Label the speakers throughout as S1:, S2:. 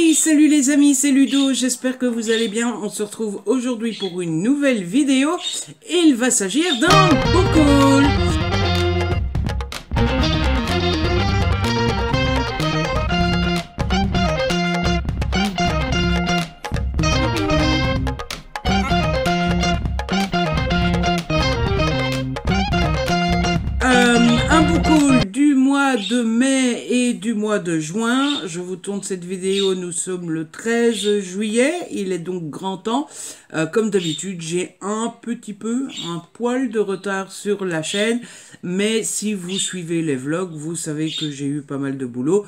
S1: Hey, salut les amis, c'est Ludo, j'espère que vous allez bien. On se retrouve aujourd'hui pour une nouvelle vidéo et il va s'agir d'un book haul. Un book haul du mois de mai et du mois de juin. Je vous tourne cette vidéo, nous sommes le 13 juillet, il est donc grand temps. Comme d'habitude, j'ai un poil de retard sur la chaîne, mais si vous suivez les vlogs, vous savez que j'ai eu pas mal de boulot.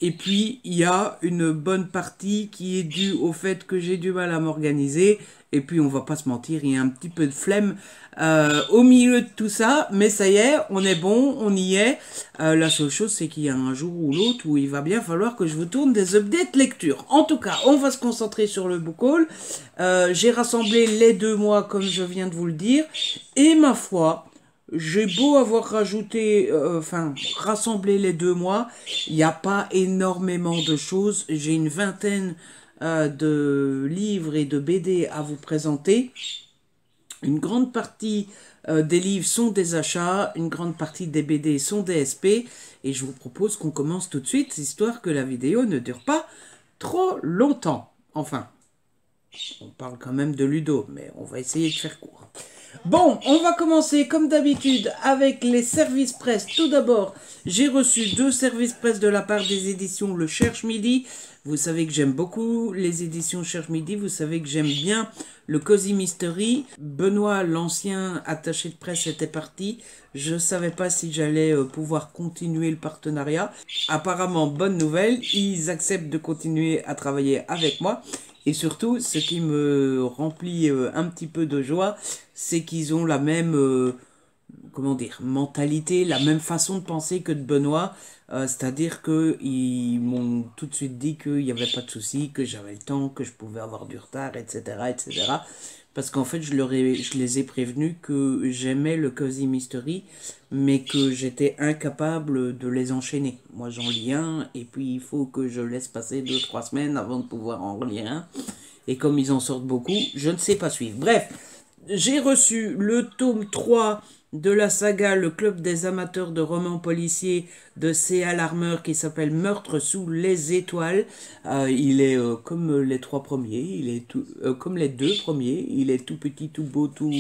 S1: Et puis, il y a une bonne partie qui est due au fait que j'ai du mal à m'organiser. Et puis, on va pas se mentir, il y a un petit peu de flemme au milieu de tout ça. Mais ça y est, on est bon, on y est. La seule chose, c'est qu'il y a un jour ou l'autre où il va bien falloir que je vous tourne des updates lecture. En tout cas, on va se concentrer sur le book haul. J'ai rassemblé les 2 mois, comme je viens de vous le dire. Et ma foi... j'ai beau avoir rajouté, rassemblé les 2 mois, il n'y a pas énormément de choses. J'ai une vingtaine de livres et de BD à vous présenter. Une grande partie des livres sont des achats, une grande partie des BD sont des SP. Et je vous propose qu'on commence tout de suite, histoire que la vidéo ne dure pas trop longtemps. Enfin, on parle quand même de Ludo, mais on va essayer de faire court. Bon, on va commencer comme d'habitude avec les services presse. Tout d'abord, j'ai reçu 2 services presse de la part des éditions Le Cherche Midi. Vous savez que j'aime beaucoup les éditions Cherche Midi. Vous savez que j'aime bien le Cozy Mystery. Benoît, l'ancien attaché de presse, était parti. Je ne savais pas si j'allais pouvoir continuer le partenariat. Apparemment, bonne nouvelle, ils acceptent de continuer à travailler avec moi. Et surtout, ce qui me remplit un petit peu de joie, c'est qu'ils ont la même, mentalité, la même façon de penser que de Benoît. C'est-à-dire qu'ils m'ont tout de suite dit qu'il n'y avait pas de souci, que j'avais le temps, que je pouvais avoir du retard, etc. etc. Parce qu'en fait, je les ai prévenus que j'aimais le Cozy Mystery, mais que j'étais incapable de les enchaîner. Moi, j'en lis un, et puis il faut que je laisse passer 2-3 semaines avant de pouvoir en relire un. Et comme ils en sortent beaucoup, je ne sais pas suivre. Bref, j'ai reçu le tome 3 de la saga Le Club des amateurs de romans policiers de C.A. Larmer qui s'appelle Meurtre sous les étoiles. Il est comme les 3 premiers, il est tout, comme les 2 premiers, il est tout petit, tout beau, tout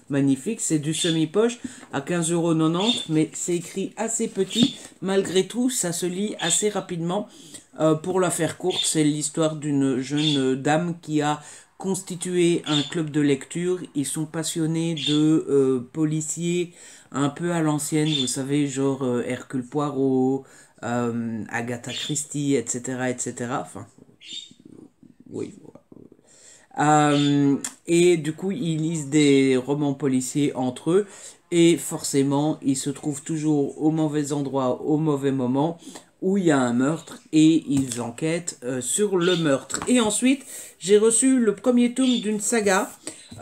S1: magnifique. C'est du semi-poche à 15,90 €, mais c'est écrit assez petit. Malgré tout, ça se lit assez rapidement. Pour la faire courte, c'est l'histoire d'une jeune dame qui a constitué un club de lecture. Ils sont passionnés de policiers un peu à l'ancienne, vous savez, genre Hercule Poirot, Agatha Christie, etc., etc. Enfin, oui. Et du coup, ils lisent des romans policiers entre eux. Et forcément, ils se trouvent toujours au mauvais endroit, au mauvais moment, où il y a un meurtre, et ils enquêtent sur le meurtre. Et ensuite, j'ai reçu le premier tome d'une saga,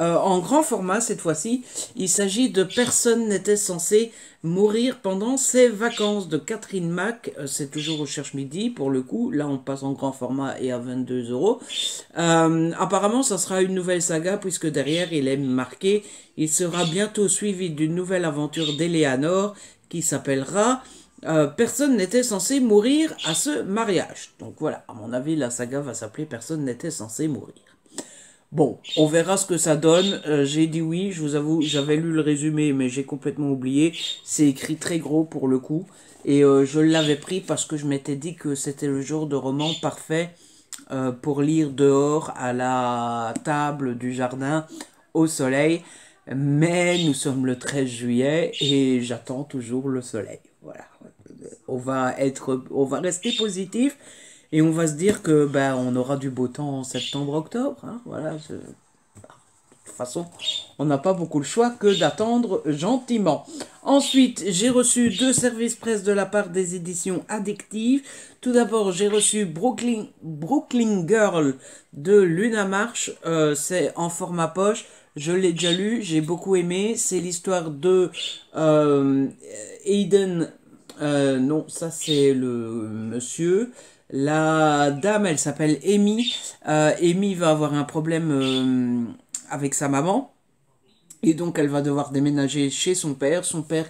S1: en grand format cette fois-ci. Il s'agit de Personne n'était censé mourir pendant ses vacances, de Catherine Mack. C'est toujours au Cherche Midi pour le coup. Là, on passe en grand format et à 22 €. Apparemment, ça sera une nouvelle saga, puisque derrière, il est marqué: il sera bientôt suivi d'une nouvelle aventure d'Eleanor qui s'appellera Personne n'était censé mourir à ce mariage. Donc voilà, à mon avis, la saga va s'appeler Personne n'était censé mourir. Bon, on verra ce que ça donne. J'ai dit oui, je vous avoue, j'avais lu le résumé, mais j'ai complètement oublié. C'est écrit très gros pour le coup. Et je l'avais pris parce que je m'étais dit que c'était le genre de roman parfait pour lire dehors, à la table du jardin, au soleil. Mais nous sommes le 13 juillet et j'attends toujours le soleil. Voilà. On va rester positif et on va se dire que on aura du beau temps en septembre-octobre. Hein, voilà. De toute façon, on n'a pas beaucoup le choix que d'attendre gentiment. Ensuite, j'ai reçu 2 services presse de la part des éditions Addictive. Tout d'abord, j'ai reçu Brooklyn Girl de Luna Marsh. C'est en format poche. Je l'ai déjà lu, j'ai beaucoup aimé. C'est l'histoire de Aiden. Non, ça c'est le monsieur. La dame, elle s'appelle Amy. Amy va avoir un problème avec sa maman. Et donc, elle va devoir déménager chez son père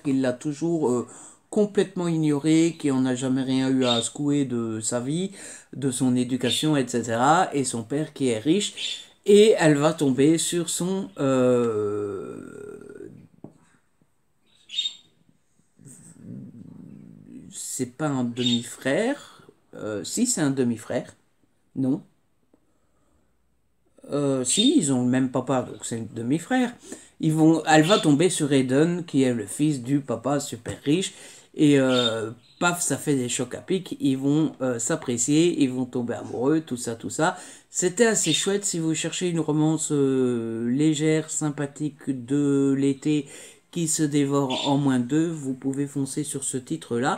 S1: qui l'a toujours complètement ignoré, qui en a jamais rien eu à secouer de sa vie, de son éducation, etc. Et son père qui est riche. Et elle va tomber sur son... c'est pas un demi-frère. Si, c'est un demi-frère. Non. Si, ils ont le même papa, donc c'est un demi-frère. Elle va tomber sur Eden, qui est le fils du papa super riche, et paf, ça fait des chocs à pic. Ils vont s'apprécier, ils vont tomber amoureux, tout ça, tout ça. C'était assez chouette si vous cherchez une romance légère, sympathique de l'été qui se dévore en moins de deux, vous pouvez foncer sur ce titre-là.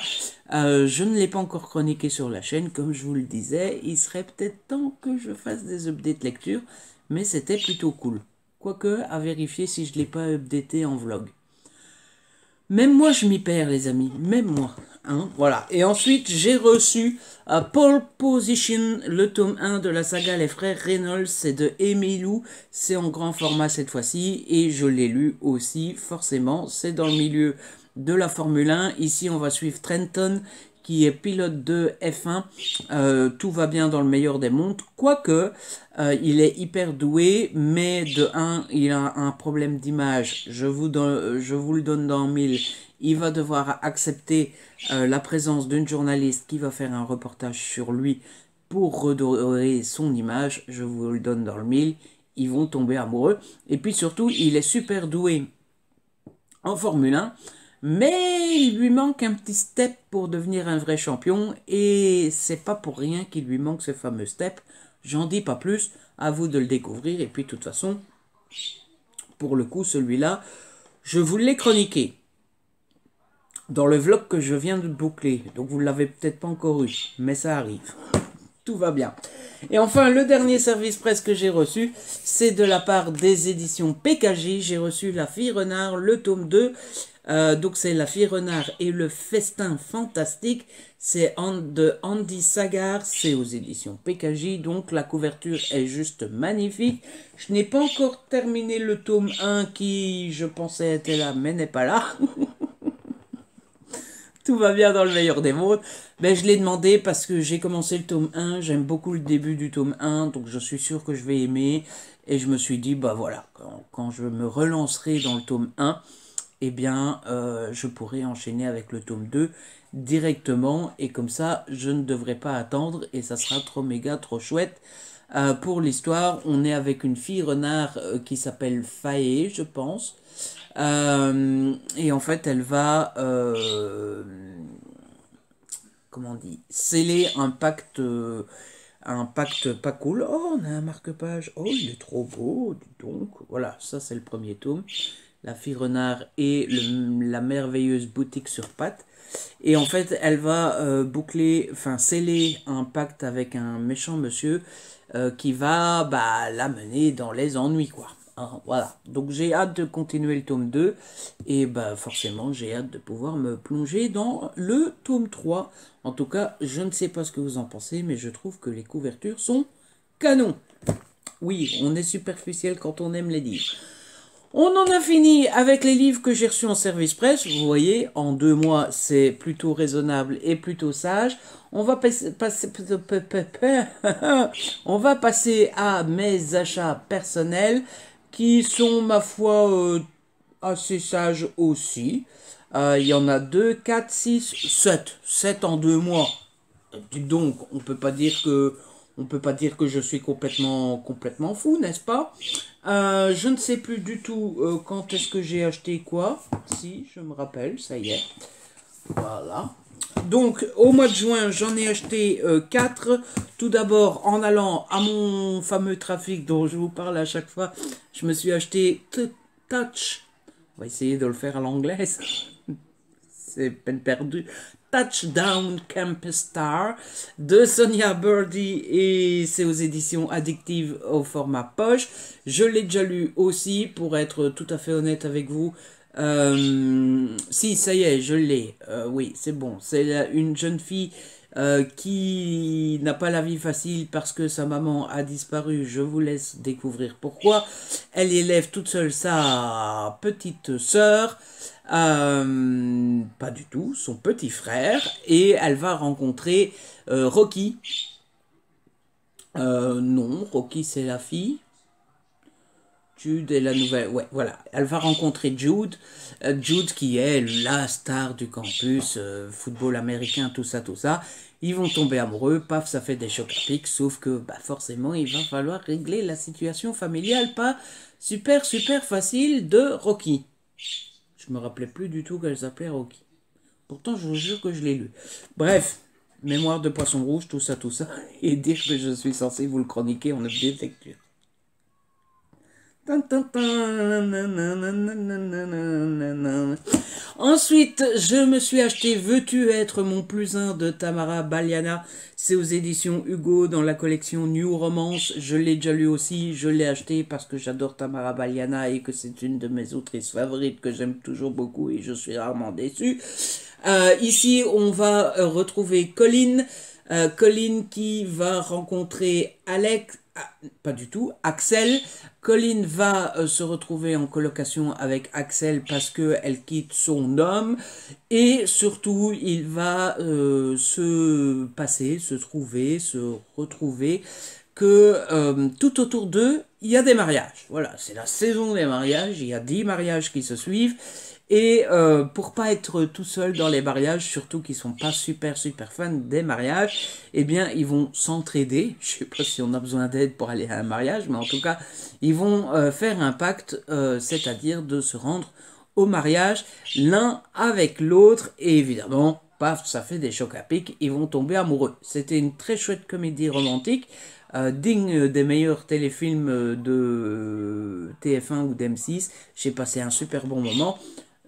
S1: Je ne l'ai pas encore chroniqué sur la chaîne, comme je vous le disais. Il serait peut-être temps que je fasse des updates lecture, mais c'était plutôt cool. Quoique, à vérifier si je ne l'ai pas updaté en vlog. Même moi, je m'y perds, les amis. Même moi. Hein, voilà. Et ensuite, j'ai reçu Pole Position, le tome 1 de la saga Les Frères Reynolds. C'est de Emilou. C'est en grand format cette fois-ci. Et je l'ai lu aussi, forcément. C'est dans le milieu de la Formule 1. Ici, on va suivre Trenton, qui est pilote de F1. Tout va bien dans le meilleur des mondes. Quoique, il est hyper doué, mais de 1, il a un problème d'image. Je vous le donne dans 1000. Il va devoir accepter la présence d'une journaliste qui va faire un reportage sur lui pour redorer son image. Je vous le donne dans le 1000. Ils vont tomber amoureux. Et puis surtout, il est super doué en Formule 1. Mais il lui manque un petit step pour devenir un vrai champion. Et c'est pas pour rien qu'il lui manque ce fameux step. J'en dis pas plus. À vous de le découvrir. Et puis de toute façon, pour le coup, celui-là, je vous l'ai chroniqué dans le vlog que je viens de boucler. Donc vous ne l'avez peut-être pas encore eu. Mais ça arrive. Tout va bien. Et enfin, le dernier service presse que j'ai reçu, c'est de la part des éditions PKJ. J'ai reçu La Fille Renard, le tome 2. Donc c'est La Fille Renard et le Festin Fantastique. C'est de Andy Sagar. C'est aux éditions PKJ. Donc la couverture est juste magnifique. Je n'ai pas encore terminé le tome 1 qui, je pensais, était là, mais n'est pas là. Tout va bien dans le meilleur des mondes. Ben, je l'ai demandé parce que j'ai commencé le tome 1. J'aime beaucoup le début du tome 1. Donc je suis sûr que je vais aimer. Et je me suis dit, bah voilà, quand je me relancerai dans le tome 1, eh bien, je pourrai enchaîner avec le tome 2 directement. Et comme ça, je ne devrais pas attendre. Et ça sera trop méga, trop chouette. Pour l'histoire, on est avec une fille renard qui s'appelle Faye, je pense. Et en fait, elle va, comment on dit, sceller un pacte pas cool. Oh, on a un marque-page. Oh, il est trop beau, dis donc. Voilà, ça c'est le premier tome. La fille renard et la merveilleuse boutique sur pattes. Et en fait, elle va sceller un pacte avec un méchant monsieur qui va l'amener dans les ennuis, quoi. Hein, voilà. Donc j'ai hâte de continuer le tome 2. Et forcément, j'ai hâte de pouvoir me plonger dans le tome 3. En tout cas, je ne sais pas ce que vous en pensez, mais je trouve que les couvertures sont canon. Oui, on est superficiel quand on aime les livres. On en a fini avec les livres que j'ai reçus en service presse. Vous voyez, en 2 mois, c'est plutôt raisonnable et plutôt sage. On va passer à mes achats personnels qui sont, ma foi, assez sages aussi. Il y en a 2, 4, 6, 7. 7 en 2 mois. Dites donc, on peut pas dire que je suis complètement fou, n'est-ce pas? Je ne sais plus du tout quand est-ce que j'ai acheté quoi. Si, je me rappelle, ça y est. Voilà. Donc, au mois de juin, j'en ai acheté 4. Tout d'abord, en allant à mon fameux trafic dont je vous parle à chaque fois, je me suis acheté Touch. On va essayer de le faire à l'anglaise. C'est peine perdue. Touchdown Campus Star de Sonia Birdie et c'est aux éditions addictives au format poche. Je l'ai déjà lu aussi pour être tout à fait honnête avec vous. Si, ça y est, je l'ai. Oui, c'est bon. C'est une jeune fille qui n'a pas la vie facile parce que sa maman a disparu. Je vous laisse découvrir pourquoi. Elle élève toute seule sa petite sœur, pas du tout, son petit frère, et elle va rencontrer Rocky. Non, Rocky c'est la fille. Jude est la nouvelle, ouais, voilà. Elle va rencontrer Jude, Jude qui est la star du campus, football américain, tout ça, tout ça. Ils vont tomber amoureux, paf, ça fait des chocs à pic, sauf que, bah, forcément, il va falloir régler la situation familiale, pas super, super facile de Rocky. Je me rappelais plus du tout qu'elle s'appelait Rocky. Pourtant, je vous jure que je l'ai lu. Bref, mémoire de poisson rouge, tout ça, et dire que je suis censé vous le chroniquer en objet de lecture. Ensuite, je me suis acheté Veux-tu être mon plus un de Tamara Baliana. C'est aux éditions Hugo dans la collection New Romance. Je l'ai déjà lu aussi. Je l'ai acheté parce que j'adore Tamara Baliana et que c'est une de mes autrices favorites que j'aime toujours beaucoup et je suis rarement déçu. Ici, on va retrouver Colin. Colin qui va rencontrer Alex. Pas du tout, Axel. Colin va se retrouver en colocation avec Axel parce qu'elle quitte son homme. Et surtout, il va se retrouver que tout autour d'eux, il y a des mariages. Voilà, c'est la saison des mariages. Il y a 10 mariages qui se suivent. Et pour pas être tout seul dans les mariages, surtout qu'ils sont pas super fans des mariages, eh bien ils vont s'entraider. Je sais pas si on a besoin d'aide pour aller à un mariage, mais en tout cas ils vont faire un pacte, c'est-à-dire de se rendre au mariage l'un avec l'autre. Et évidemment, paf, ça fait des chocs à pic. Ils vont tomber amoureux. C'était une très chouette comédie romantique. Digne des meilleurs téléfilms de TF1 ou d'M6. J'ai passé un super bon moment.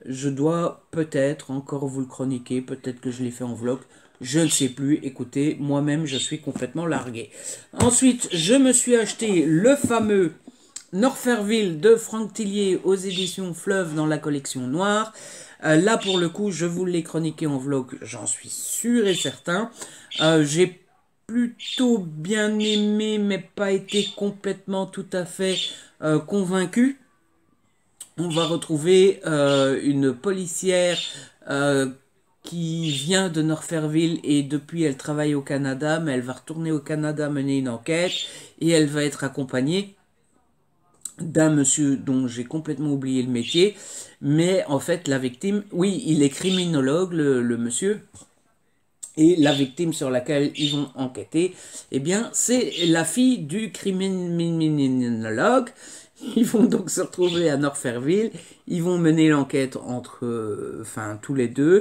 S1: Je dois peut-être encore vous le chroniquer, peut-être que je l'ai fait en vlog, je ne sais plus. Écoutez, moi-même je suis complètement largué. Ensuite, je me suis acheté le fameux Norferville de Franck Tillier aux éditions Fleuve dans la collection noire. Là pour le coup, je vous l'ai chroniqué en vlog, j'en suis sûr et certain. J'ai plutôt bien aimé, mais pas été complètement tout à fait convaincu. On va retrouver une policière qui vient de Norferville et depuis elle travaille au Canada, mais elle va retourner au Canada mener une enquête et elle va être accompagnée d'un monsieur dont j'ai complètement oublié le métier, mais en fait la victime, oui, il est criminologue le monsieur, et la victime sur laquelle ils vont enquêter, eh bien c'est la fille du criminologue. Ils vont donc se retrouver à Norferville, ils vont mener l'enquête entre, tous les deux,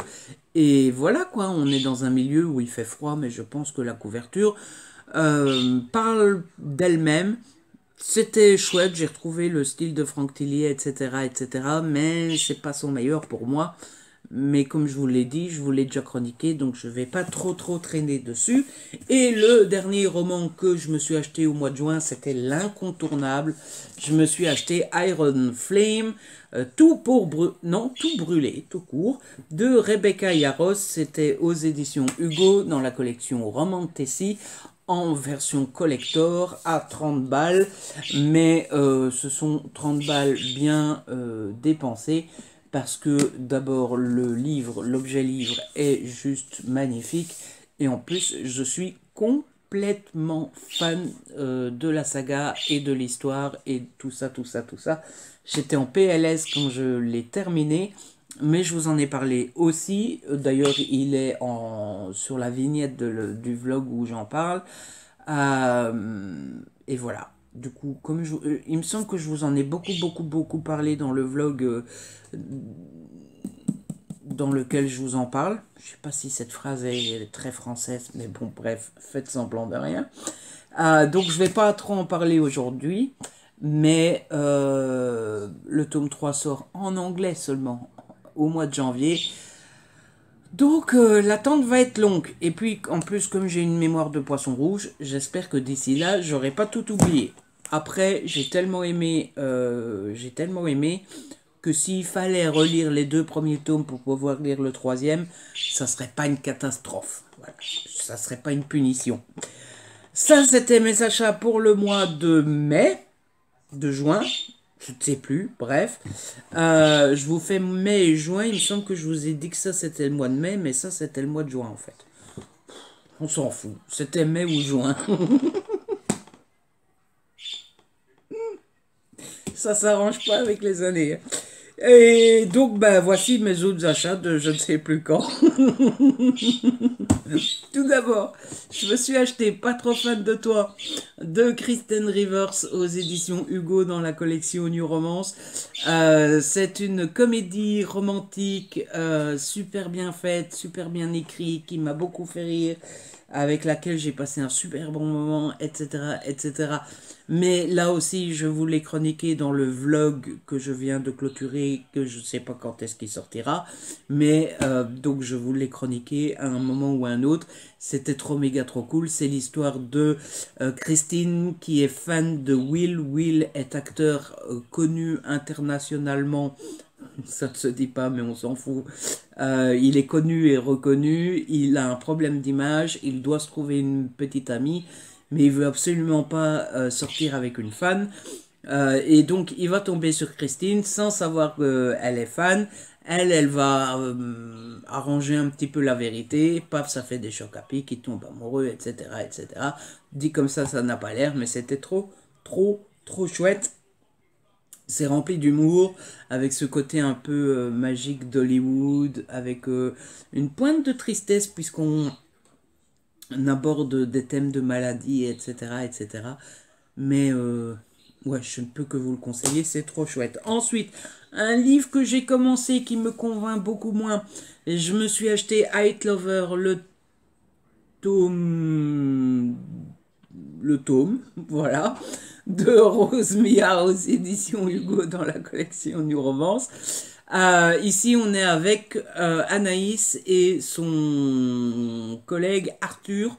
S1: et voilà quoi, on est dans un milieu où il fait froid, mais je pense que la couverture parle d'elle-même. C'était chouette, j'ai retrouvé le style de Franck Tillier, etc., mais c'est pas son meilleur pour moi. Mais comme je vous l'ai dit, je vous l'ai déjà chroniqué, donc je vais pas trop traîner dessus. Et le dernier roman que je me suis acheté au mois de juin, c'était l'incontournable. Je me suis acheté Iron Flame, tout brûler, tout court, de Rebecca Yarros. C'était aux éditions Hugo dans la collection Romantasy en version collector à 30 balles. Mais ce sont 30 balles bien dépensées. Parce que d'abord l'objet livre est juste magnifique et en plus je suis complètement fan de la saga et de l'histoire et tout ça. J'étais en PLS quand je l'ai terminé, mais je vous en ai parlé aussi. D'ailleurs il est sur la vignette du vlog où j'en parle. Et voilà. Du coup, il me semble que je vous en ai beaucoup parlé dans le vlog dans lequel je vous en parle. Je sais pas si cette phrase est très française, mais bon, bref, faites semblant de rien. Donc, je vais pas trop en parler aujourd'hui, mais le tome 3 sort en anglais seulement au mois de janvier. Donc, l'attente va être longue. Et puis, en plus, comme j'ai une mémoire de poisson rouge, j'espère que d'ici là, j'aurai pas tout oublié. Après, j'ai tellement aimé que s'il fallait relire les 2 premiers tomes pour pouvoir lire le 3e, ça serait pas une catastrophe. Voilà. ça serait pas une punition. Ça, c'était mes achats pour le mois de mai, de juin, je ne sais plus, bref. Je vous fais mai et juin, il me semble que je vous ai dit que ça c'était le mois de mai, mais ça c'était le mois de juin en fait. On s'en fout, c'était mai ou juin. Ça s'arrange pas avec les années. Et donc, ben, voici mes autres achats de je ne sais plus quand. Tout d'abord, je me suis acheté Pas trop fan de toi de Kristen Rivers aux éditions Hugo dans la collection New Romance. C'est une comédie romantique super bien faite, super bien écrite, qui m'a beaucoup fait rire, avec laquelle j'ai passé un super bon moment, etc., etc. Mais là aussi, je vous l'ai chroniqué dans le vlog que je viens de clôturer, que je ne sais pas quand est-ce qu'il sortira, mais donc je vous l'ai chroniqué à un moment ou à un autre. C'était trop méga trop cool. C'est l'histoire de Christine qui est fan de Will. Will est acteur connu internationalement. Ça ne se dit pas, mais on s'en fout. Il est connu et reconnu. Il a un problème d'image. Il doit se trouver une petite amie, mais il veut absolument pas sortir avec une fan. Et donc, il va tomber sur Christine sans savoir qu'elle est fan. Elle va arranger un petit peu la vérité. Paf, ça fait des chocs à pic. Il tombe amoureux, etc., etc. Dit comme ça n'a pas l'air, mais c'était trop, trop, trop chouette. C'est rempli d'humour, avec ce côté un peu magique d'Hollywood, avec une pointe de tristesse, puisqu'on aborde des thèmes de maladie, etc., etc. Mais ouais, je ne peux que vous le conseiller, c'est trop chouette. Ensuite, un livre que j'ai commencé qui me convainc beaucoup moins. Je me suis acheté Hate Lover, tome, le tome, voilà, de Rose Mia aux éditions Hugo dans la collection New Romance. Ici, on est avec Anaïs et son collègue Arthur.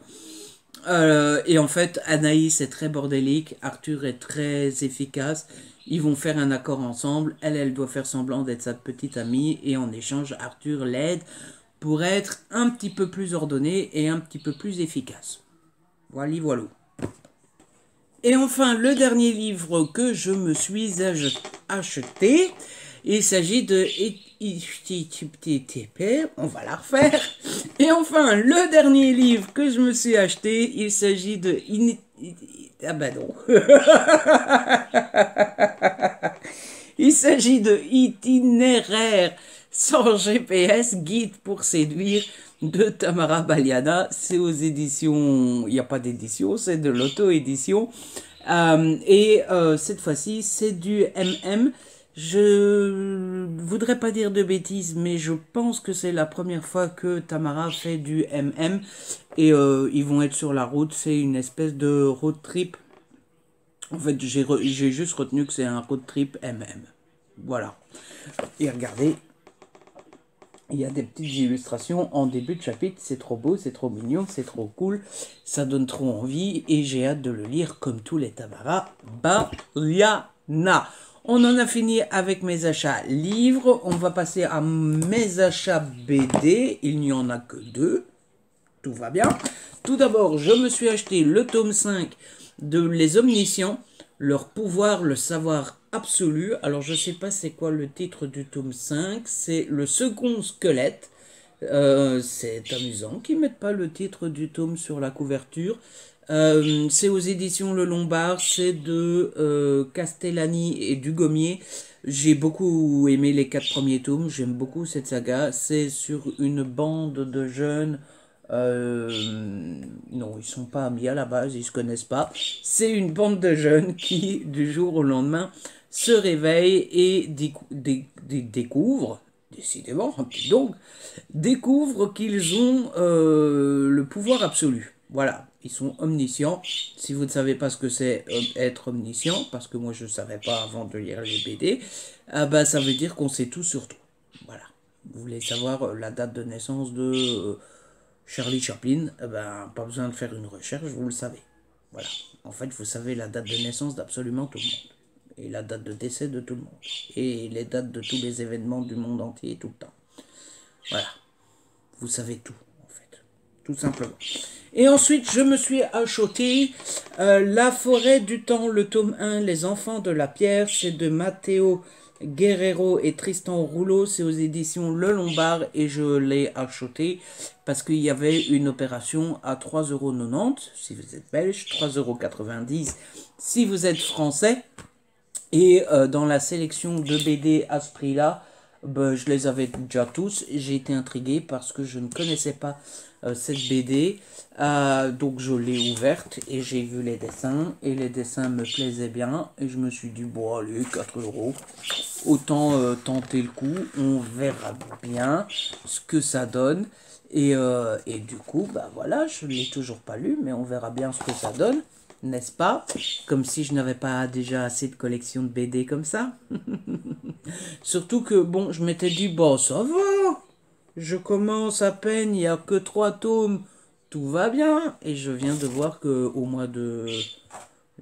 S1: Et en fait, Anaïs est très bordélique, Arthur est très efficace. Ils vont faire un accord ensemble. Elle doit faire semblant d'être sa petite amie. Et en échange, Arthur l'aide pour être un petit peu plus ordonné et un petit peu plus efficace. Voilà, voilà. Et enfin, le dernier livre que je me suis acheté, il s'agit de... On va la refaire. Et enfin, le dernier livre que je me suis acheté, il s'agit de... Ah bah non. Il s'agit de Itinéraire sans GPS, guide pour séduire de Tamara Baliana. C'est aux éditions, il n'y a pas d'édition, c'est de l'auto-édition. Cette fois-ci, c'est du MM. Je voudrais pas dire de bêtises, mais je pense que c'est la première fois que Tamara fait du MM. Et ils vont être sur la route, c'est une espèce de road trip. En fait, j'ai juste retenu que c'est un road trip MM. Voilà. Et regardez, il y a des petites illustrations en début de chapitre. C'est trop beau, c'est trop mignon, c'est trop cool. Ça donne trop envie et j'ai hâte de le lire comme tous les Tamara Baliana. On en a fini avec mes achats livres. On va passer à mes achats BD. Il n'y en a que 2. Tout va bien. Tout d'abord, je me suis acheté le tome 5 de Les Omniscients. Leur pouvoir, le savoir absolu. Alors, je ne sais pas c'est quoi le titre du tome 5. C'est le second squelette. C'est amusant qu'ils ne mettent pas le titre du tome sur la couverture. C'est aux éditions Le Lombard. C'est de Castellani et Dugommier. J'ai beaucoup aimé les 4 premiers tomes. J'aime beaucoup cette saga. C'est sur une bande de jeunes... non, ils sont pas amis à la base, ils se connaissent pas. C'est une bande de jeunes qui, du jour au lendemain, se réveillent et découvrent, décidément, donc, découvrent qu'ils ont le pouvoir absolu. Voilà, ils sont omniscients. Si vous ne savez pas ce que c'est être omniscient, parce que moi je ne savais pas avant de lire les BD, bah, ça veut dire qu'on sait tout sur tout. Voilà. Vous voulez savoir la date de naissance de... Charlie Chaplin, eh ben, pas besoin de faire une recherche, vous le savez. Voilà. En fait, vous savez la date de naissance d'absolument tout le monde. Et la date de décès de tout le monde. Et les dates de tous les événements du monde entier tout le temps. Voilà. Vous savez tout, en fait. tout simplement. Et ensuite, je me suis acheté La forêt du temps, le tome 1, Les enfants de la pierre, c'est de Matteo Guerrero et Tristan Rouleau, c'est aux éditions Le Lombard et je l'ai acheté parce qu'il y avait une opération à 3,90 € si vous êtes belge, 3,90 € si vous êtes français. Et dans la sélection de BD à ce prix-là, ben, je les avais déjà tous. J'ai été intrigué parce que je ne connaissais pas cette BD. Donc je l'ai ouverte et j'ai vu les dessins. Et les dessins me plaisaient bien. Et je me suis dit, bon allez, 4 €. Autant tenter le coup. On verra bien ce que ça donne. Et du coup, bah voilà, je ne l'ai toujours pas lu. Mais on verra bien ce que ça donne. N'est-ce pas? Comme si je n'avais pas déjà assez de collections de BD comme ça. Surtout que, bon, je m'étais dit, bon, ça va. Je commence à peine, il n'y a que 3 tomes. Tout va bien. Et je viens de voir qu'au mois de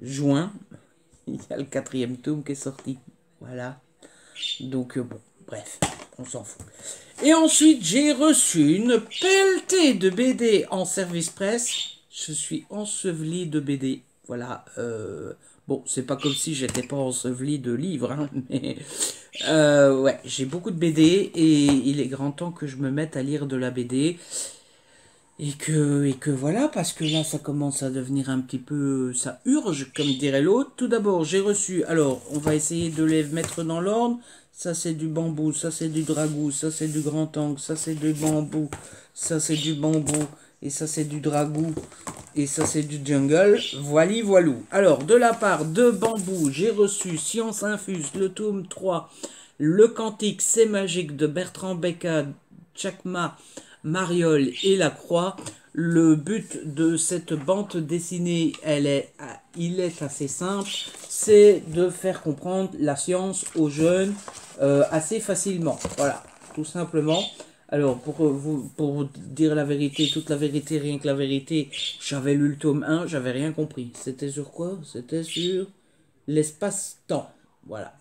S1: juin, il y a le 4e tome qui est sorti. Voilà. Donc, bon, bref, on s'en fout. Et ensuite, j'ai reçu une pelletée de BD en service presse. Je suis enseveli de BD. Voilà. Bon, c'est pas comme si j'étais pas enseveli de livres, hein, mais ouais, j'ai beaucoup de BD et il est grand temps que je me mette à lire de la BD. Et que voilà, parce que là, ça commence à devenir un petit peu... Ça urge, comme dirait l'autre. Tout d'abord, j'ai reçu... Alors, on va essayer de les mettre dans l'ordre. Ça, c'est du bambou. Ça, c'est du dragou. Ça, c'est du grand angle. Ça, c'est du bambou. Ça, c'est du bambou. Et ça, c'est du dragou. Et ça, c'est du jungle. Voili, voilou. Alors, de la part de Bambou, j'ai reçu Science Infuse, le tome 3. Le Cantique, c'est magique de Bertrand Becca, Chakma, Mariol et Lacroix. Le but de cette bande dessinée, il est assez simple, c'est de faire comprendre la science aux jeunes assez facilement. Voilà, tout simplement. Alors, pour dire la vérité, toute la vérité, rien que la vérité, j'avais lu le tome 1, j'avais rien compris. C'était sur quoi? C'était sur l'espace-temps. Voilà.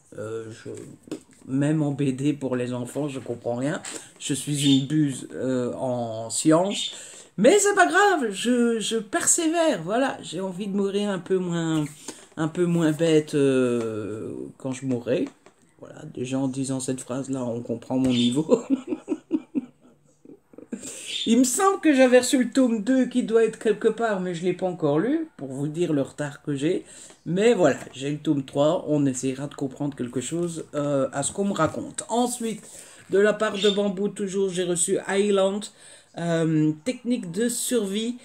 S1: Même en BD pour les enfants, je comprends rien. Je suis une buse en sciences. Mais c'est pas grave, je persévère. Voilà, j'ai envie de mourir un peu moins bête quand je mourrai. Voilà, déjà en disant cette phrase-là, on comprend mon niveau. Il me semble que j'avais reçu le tome 2 qui doit être quelque part, mais je ne l'ai pas encore lu, pour vous dire le retard que j'ai. Mais voilà, j'ai le tome 3, on essaiera de comprendre quelque chose à ce qu'on me raconte. Ensuite, de la part de Bambou, toujours, j'ai reçu Island, technique de survie,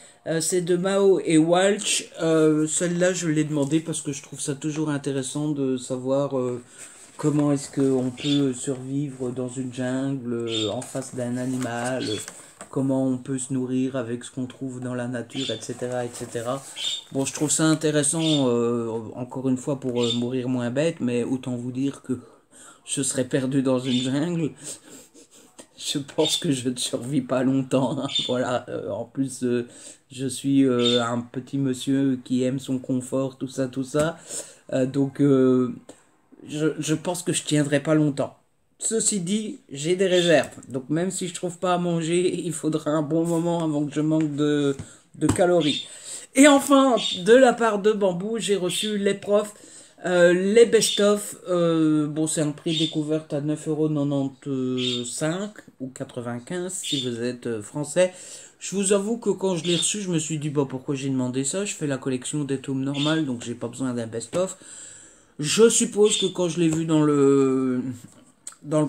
S1: c'est de Mao et Walsh. Celle-là, je l'ai demandé parce que je trouve ça toujours intéressant de savoir... comment est-ce qu'on peut survivre dans une jungle en face d'un animal, comment on peut se nourrir avec ce qu'on trouve dans la nature, etc., etc. Bon, je trouve ça intéressant, encore une fois, pour mourir moins bête, mais autant vous dire que je serais perdu dans une jungle. Je pense que je ne survis pas longtemps, hein. Voilà, en plus, je suis un petit monsieur qui aime son confort, tout ça, tout ça. Donc, je pense que je tiendrai pas longtemps. Ceci dit, j'ai des réserves. Donc même si je trouve pas à manger, il faudra un bon moment avant que je manque de calories. Et enfin, de la part de Bambou, j'ai reçu les profs, les best-of. Bon, c'est un prix découverte à 9,95 € ou 95 si vous êtes français. Je vous avoue que quand je l'ai reçu, je me suis dit, bah, pourquoi j'ai demandé ça? Je fais la collection des tomes normales, donc j'ai pas besoin d'un best-of. Je suppose que quand je l'ai vu dans le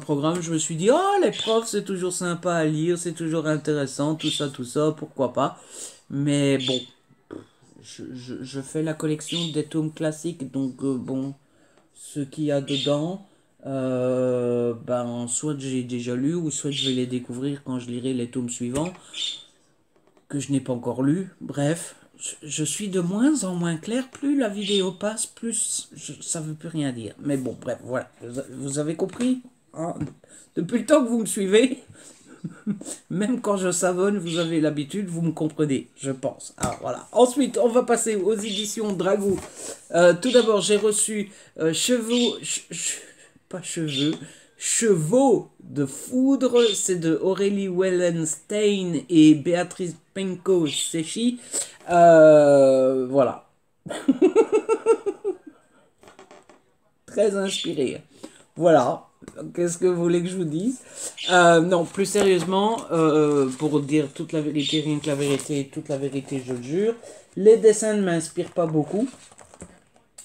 S1: programme, je me suis dit, oh, les profs, c'est toujours sympa à lire, c'est toujours intéressant, tout ça, pourquoi pas. Mais bon, je fais la collection des tomes classiques, donc bon, ce qu'il y a dedans, ben, soit j'ai déjà lu, ou soit je vais les découvrir quand je lirai les tomes suivants, que je n'ai pas encore lus, bref. Je suis de moins en moins clair, plus la vidéo passe, plus ça veut plus rien dire. Mais bon, bref, voilà, vous avez compris, hein? Depuis le temps que vous me suivez, même quand je savonne, vous avez l'habitude, vous me comprenez, je pense. Alors voilà. Ensuite, on va passer aux éditions Dragou. Tout d'abord, j'ai reçu Chevaux de foudre, c'est de Aurélie Wellenstein et Béatrice Penko Seshi. Voilà. Très inspiré. Voilà. Qu'est-ce que vous voulez que je vous dise? Non, plus sérieusement, pour dire toute la vérité, rien que la vérité, toute la vérité, je le jure, les dessins ne m'inspirent pas beaucoup,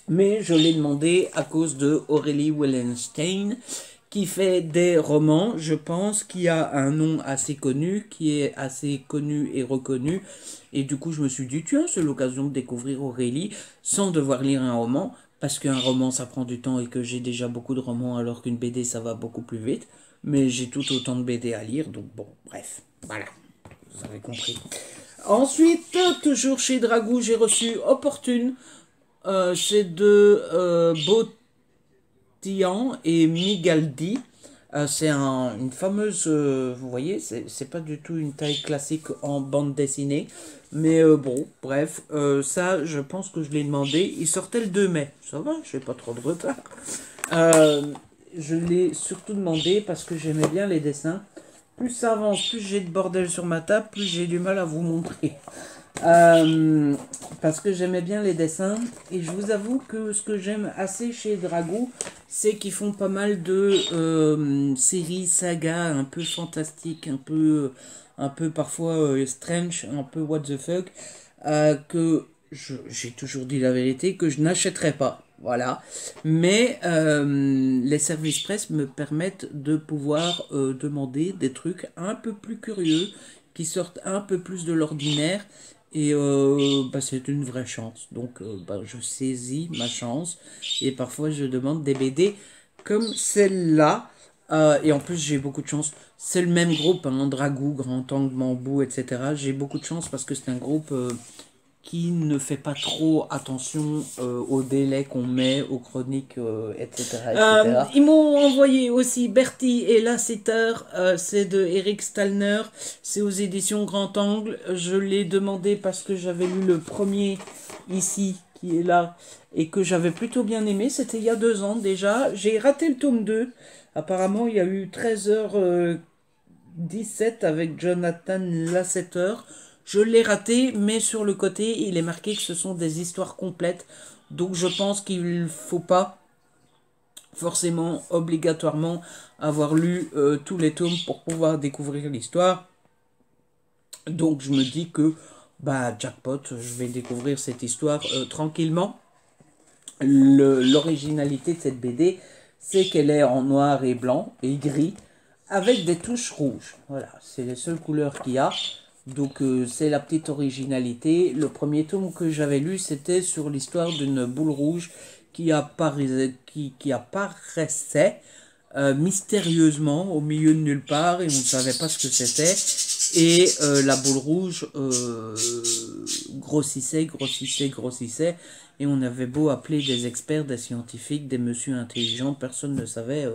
S1: mais je l'ai demandé à cause de Aurélie Wellenstein, qui fait des romans, je pense, qui a un nom assez connu, qui est assez connu et reconnu, et du coup je me suis dit, tiens, c'est l'occasion de découvrir Aurélie sans devoir lire un roman, parce qu'un roman ça prend du temps et que j'ai déjà beaucoup de romans alors qu'une BD ça va beaucoup plus vite, mais j'ai tout autant de BD à lire, donc bon, bref, voilà, vous avez compris. Ensuite, toujours chez Dragou, j'ai reçu Opportune, c'est de Botian et Migaldi. C'est une fameuse, vous voyez, c'est pas du tout une taille classique en bande dessinée, mais bon, bref, ça, je pense que je l'ai demandé. Il sortait le 2 mai, ça va, je n'ai pas trop de retard. Je l'ai surtout demandé parce que j'aimais bien les dessins. Plus ça avance, plus j'ai de bordel sur ma table, plus j'ai du mal à vous montrer. Parce que j'aimais bien les dessins et je vous avoue que ce que j'aime assez chez Dragou, c'est qu'ils font pas mal de séries, sagas un peu fantastiques, un peu parfois strange, un peu what the fuck, que j'ai toujours dit la vérité, que je n'achèterais pas. Voilà, mais les services presse me permettent de pouvoir demander des trucs un peu plus curieux, qui sortent un peu plus de l'ordinaire. Et bah, c'est une vraie chance. Donc bah, je saisis ma chance. Et parfois je demande des BD comme celle-là. Et en plus j'ai beaucoup de chance. C'est le même groupe, hein, Dragou, Grand Angle, Bambou, etc. J'ai beaucoup de chance parce que c'est un groupe qui ne fait pas trop attention au délai qu'on met, aux chroniques, etc. etc. Ils m'ont envoyé aussi Bertie et Lasseter, c'est de Eric Stallner, c'est aux éditions Grand Angle. Je l'ai demandé parce que j'avais lu le premier ici, qui est là, et que j'avais plutôt bien aimé. C'était il y a 2 ans déjà. J'ai raté le tome 2. Apparemment, il y a eu 13h17 avec Jonathan Lasseter. Je l'ai raté, mais sur le côté, il est marqué que ce sont des histoires complètes. Donc je pense qu'il ne faut pas forcément, obligatoirement, avoir lu tous les tomes pour pouvoir découvrir l'histoire. Donc je me dis que, bah, jackpot, je vais découvrir cette histoire tranquillement. L'originalité de cette BD, c'est qu'elle est en noir et blanc et gris, avec des touches rouges. Voilà, c'est les seules couleurs qu'il y a. Donc c'est la petite originalité. Le premier tome que j'avais lu, c'était sur l'histoire d'une boule rouge qui apparaissait mystérieusement au milieu de nulle part et on ne savait pas ce que c'était. Et la boule rouge grossissait, grossissait, grossissait. Et on avait beau appeler des experts, des scientifiques, des messieurs intelligents, personne ne savait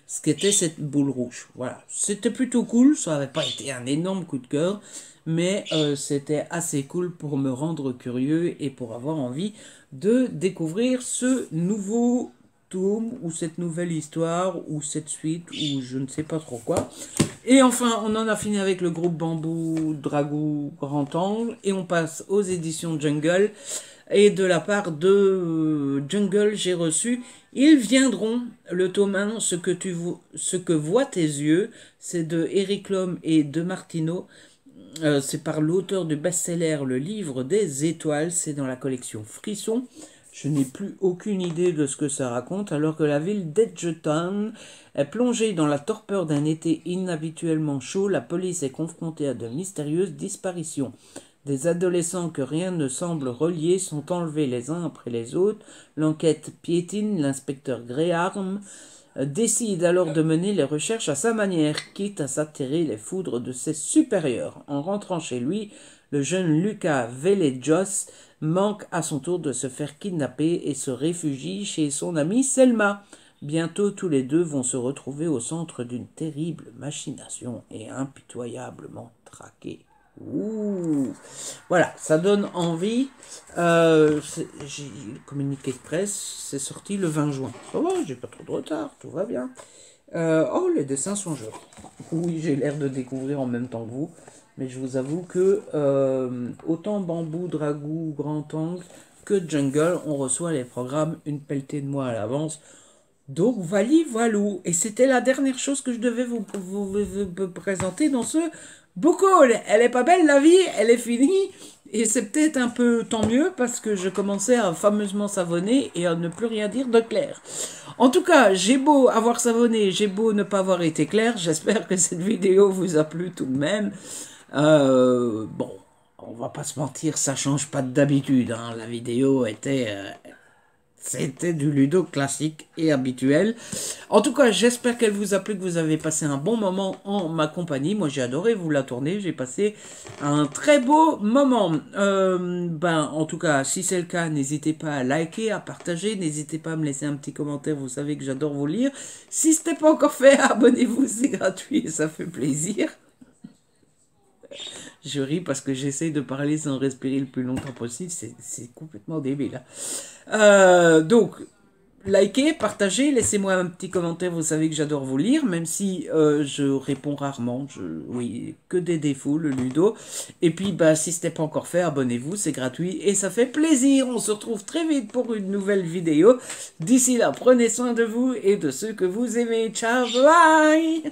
S1: ce qu'était cette boule rouge. Voilà, c'était plutôt cool, ça n'avait pas été un énorme coup de cœur, mais c'était assez cool pour me rendre curieux et pour avoir envie de découvrir ce nouveau tome, ou cette nouvelle histoire, ou cette suite, ou je ne sais pas trop quoi. Et enfin, on en a fini avec le groupe Bambou, Dragou, Grand Angle, et on passe aux éditions Jungle. Et de la part de Jungle, j'ai reçu « Ils viendront », le tome 1, ce que voient tes yeux, c'est de Eric Lhomme et de Martino. C'est par l'auteur du best-seller Le Livre des Étoiles, c'est dans la collection Frisson. Je n'ai plus aucune idée de ce que ça raconte, alors que la ville d'Edgerton est plongée dans la torpeur d'un été inhabituellement chaud, la police est confrontée à de mystérieuses disparitions. Des adolescents que rien ne semble relier sont enlevés les uns après les autres. L'enquête piétine, l'inspecteur Graham décide alors de mener les recherches à sa manière, quitte à s'attirer les foudres de ses supérieurs. En rentrant chez lui, le jeune Lucas Velejos manque à son tour de se faire kidnapper et se réfugie chez son amie Selma. Bientôt, tous les deux vont se retrouver au centre d'une terrible machination et impitoyablement traqués. Ouh, voilà, ça donne envie. J'ai le communiqué de presse, c'est sorti le 20 juin. Ça va, j'ai pas trop de retard, tout va bien. Oh, les dessins sont jolis. Oui, j'ai l'air de découvrir en même temps que vous. Mais je vous avoue que autant Bambou, Dragou, Grand Angle que Jungle, on reçoit les programmes une pelletée de mois à l'avance. Donc, voilou. Et c'était la dernière chose que je devais vous présenter dans ce book haul. Elle est pas belle, la vie, elle est finie. Et c'est peut-être un peu tant mieux parce que je commençais à fameusement savonner et à ne plus rien dire de clair. En tout cas, j'ai beau avoir savonné, j'ai beau ne pas avoir été clair. J'espère que cette vidéo vous a plu tout de même. Bon, on va pas se mentir, ça change pas d'habitude. Hein. La vidéo était... c'était du Ludo classique et habituel. En tout cas, j'espère qu'elle vous a plu, que vous avez passé un bon moment en ma compagnie. Moi, j'ai adoré vous la tourner. J'ai passé un très beau moment. En tout cas, si c'est le cas, n'hésitez pas à liker, à partager. N'hésitez pas à me laisser un petit commentaire. Vous savez que j'adore vous lire. Si ce n'est pas encore fait, abonnez-vous. C'est gratuit et ça fait plaisir. Je ris parce que j'essaie de parler sans respirer le plus longtemps possible. C'est complètement débile. Donc, likez, partagez, laissez-moi un petit commentaire. Vous savez que j'adore vous lire, même si je réponds rarement. Oui, que des défauts, le Ludo. Et puis, si ce n'est pas encore fait, abonnez-vous, c'est gratuit et ça fait plaisir. On se retrouve très vite pour une nouvelle vidéo. D'ici là, prenez soin de vous et de ceux que vous aimez. Ciao, bye!